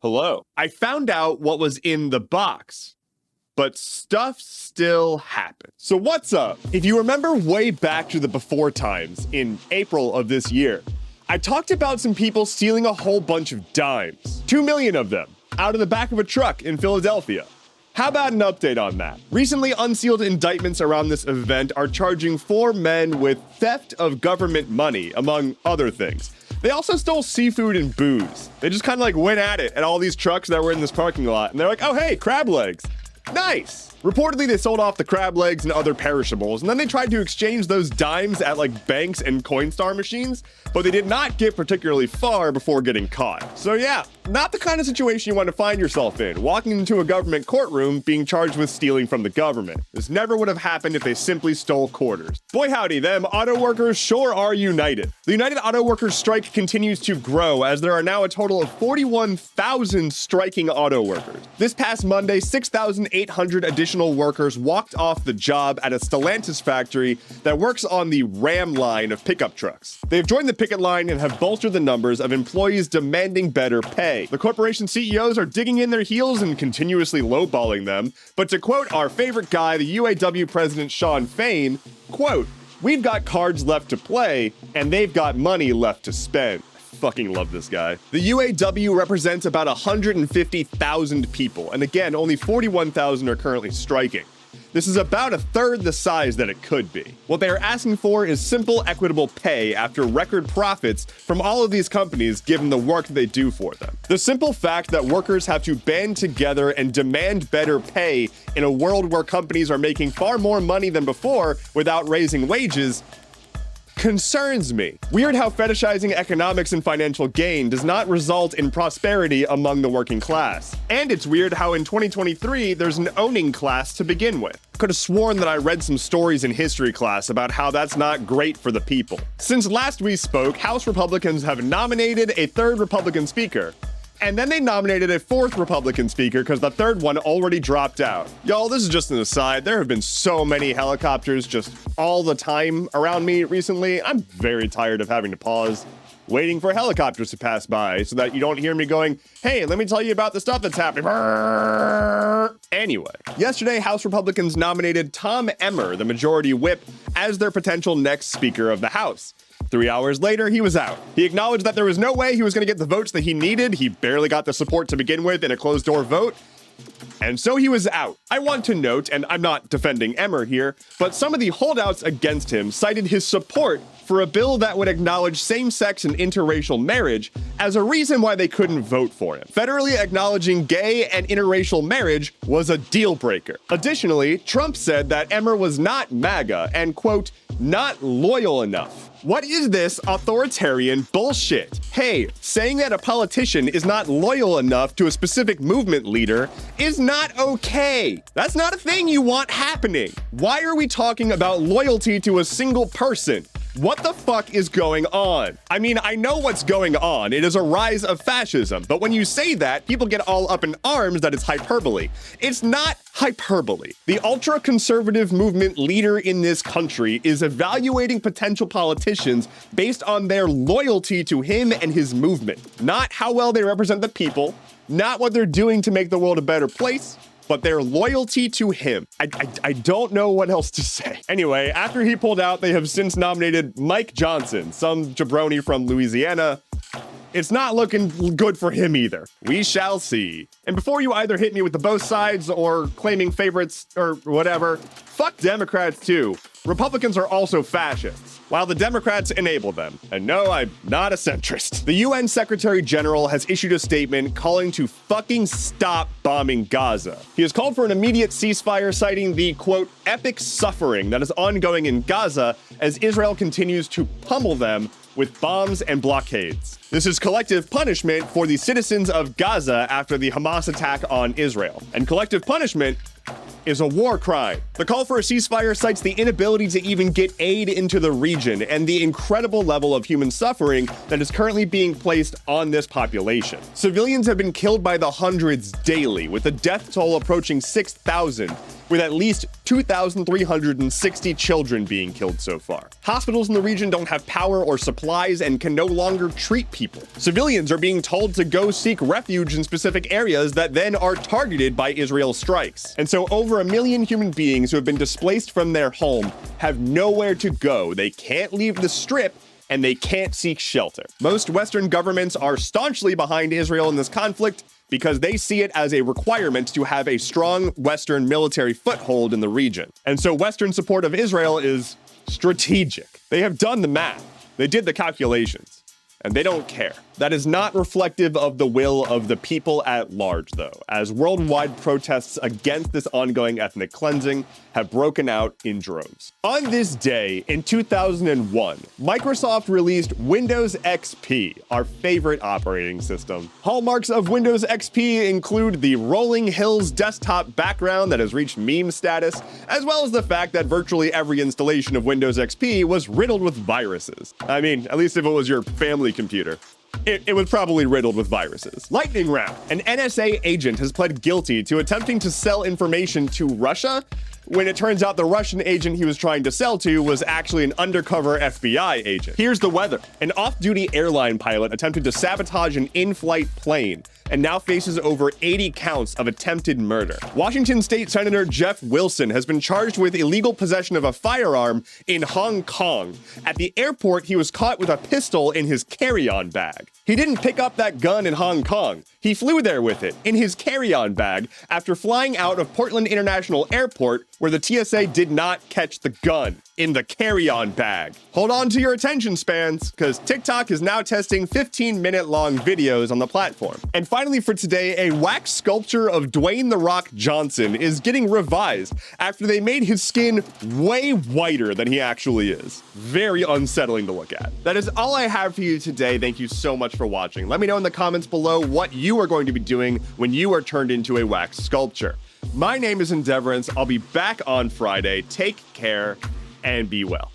Hello. I found out what was in the box, but stuff still happens. So what's up? If you remember way back to the before times in April of this year, I talked about some people stealing a whole bunch of dimes, 2 million of them, out of the back of a truck in Philadelphia. How about an update on that? Recently unsealed indictments around this event are charging 4 men with theft of government money, among other things. They also stole seafood and booze. They just kind of went at it at all these trucks that were in this parking lot, and they're like, oh hey, crab legs. Nice. Reportedly, they sold off the crab legs and other perishables, and then they tried to exchange those dimes at banks and Coinstar machines, but they did not get particularly far before getting caught. So yeah, not the kind of situation you want to find yourself in, walking into a government courtroom being charged with stealing from the government. This never would have happened if they simply stole quarters. Boy howdy, them auto workers sure are united. The United Auto Workers strike continues to grow as there are now a total of 41,000 striking auto workers. This past Monday, 6,800 additional workers walked off the job at a Stellantis factory that works on the Ram line of pickup trucks. They've joined the picket line and have bolstered the numbers of employees demanding better pay. The corporation CEOs are digging in their heels and continuously lowballing them, but to quote our favorite guy, the UAW president Shawn Fain, quote, "We've got cards left to play, and they've got money left to spend." Fucking love this guy. The UAW represents about 150,000 people, and again, only 41,000 are currently striking. This is about a third the size that it could be. What they are asking for is simple, equitable pay after record profits from all of these companies given the work they do for them. The simple fact that workers have to band together and demand better pay in a world where companies are making far more money than before without raising wages concerns me. Weird how fetishizing economics and financial gain does not result in prosperity among the working class. And it's weird how in 2023, there's an owning class to begin with. Could have sworn that I read some stories in history class about how that's not great for the people. Since last we spoke, House Republicans have nominated a 3rd Republican speaker. And then they nominated a 4th Republican speaker because the 3rd one already dropped out. Y'all, this is just an aside. There have been so many helicopters just all the time around me recently. I'm very tired of having to pause, waiting for helicopters to pass by so that you don't hear me going, hey, let me tell you about the stuff that's happening. Anyway, yesterday, House Republicans nominated Tom Emmer, the majority whip, as their potential next Speaker of the House. 3 hours later, he was out. He acknowledged that there was no way he was going to get the votes that he needed. He barely got the support to begin with in a closed-door vote. And so he was out. I want to note, and I'm not defending Emmer here, but some of the holdouts against him cited his support for a bill that would acknowledge same-sex and interracial marriage as a reason why they couldn't vote for him. Federally acknowledging gay and interracial marriage was a deal breaker. Additionally, Trump said that Emmer was not MAGA and, quote, not loyal enough. What is this authoritarian bullshit? Hey, saying that a politician is not loyal enough to a specific movement leader is not okay. That's not a thing you want happening. Why are we talking about loyalty to a single person? What the fuck is going on? I mean, I know what's going on. It is a rise of fascism. But when you say that, people get all up in arms that it's hyperbole. It's not hyperbole. The ultra-conservative movement leader in this country is evaluating potential politicians based on their loyalty to him and his movement. Not how well they represent the people, not what they're doing to make the world a better place, but their loyalty to him. I don't know what else to say. Anyway, after he pulled out, they have since nominated Mike Johnson, some jabroni from Louisiana. It's not looking good for him either. We shall see. And before you either hit me with the both sides or claiming favorites or whatever, fuck Democrats too. Republicans are also fascists, while the Democrats enable them. And no, I'm not a centrist. The UN Secretary General has issued a statement calling to fucking stop bombing Gaza. He has called for an immediate ceasefire, citing the, quote, epic suffering that is ongoing in Gaza as Israel continues to pummel them with bombs and blockades. This is collective punishment for the citizens of Gaza after the Hamas attack on Israel. And collective punishment is a war crime. The call for a ceasefire cites the inability to even get aid into the region and the incredible level of human suffering that is currently being placed on this population. Civilians have been killed by the hundreds daily, with the death toll approaching 6,000. with at least 2,360 children being killed so far. Hospitals in the region don't have power or supplies and can no longer treat people. Civilians are being told to go seek refuge in specific areas that then are targeted by Israel's strikes. And so over 1 million human beings who have been displaced from their home have nowhere to go. They can't leave the Strip, and they can't seek shelter. Most Western governments are staunchly behind Israel in this conflict because they see it as a requirement to have a strong Western military foothold in the region. And so Western support of Israel is strategic. They have done the math. They did the calculations, and they don't care. That is not reflective of the will of the people at large, though, as worldwide protests against this ongoing ethnic cleansing have broken out in droves. On this day in 2001, Microsoft released Windows XP, our favorite operating system. Hallmarks of Windows XP include the rolling hills desktop background that has reached meme status, as well as the fact that virtually every installation of Windows XP was riddled with viruses. I mean, at least if it was your family computer. It was probably riddled with viruses. Lightning round. An NSA agent has pled guilty to attempting to sell information to Russia when it turns out the Russian agent he was trying to sell to was actually an undercover FBI agent. Here's the weather. An off-duty airline pilot attempted to sabotage an in-flight plane and now faces over 80 counts of attempted murder. Washington State Senator Jeff Wilson has been charged with illegal possession of a firearm in Hong Kong. At the airport, he was caught with a pistol in his carry-on bag. He didn't pick up that gun in Hong Kong. He flew there with it, in his carry-on bag, after flying out of Portland International Airport, where the TSA did not catch the gun in the carry-on bag. Hold on to your attention spans, because TikTok is now testing 15-minute-long videos on the platform. And finally for today, a wax sculpture of Dwayne "The Rock" Johnson is getting revised after they made his skin way whiter than he actually is. Very unsettling to look at. That is all I have for you today. Thank you so much for watching. Let me know in the comments below what you are going to be doing when you are turned into a wax sculpture. My name is Endeavorance. I'll be back on Friday. Take care and be well.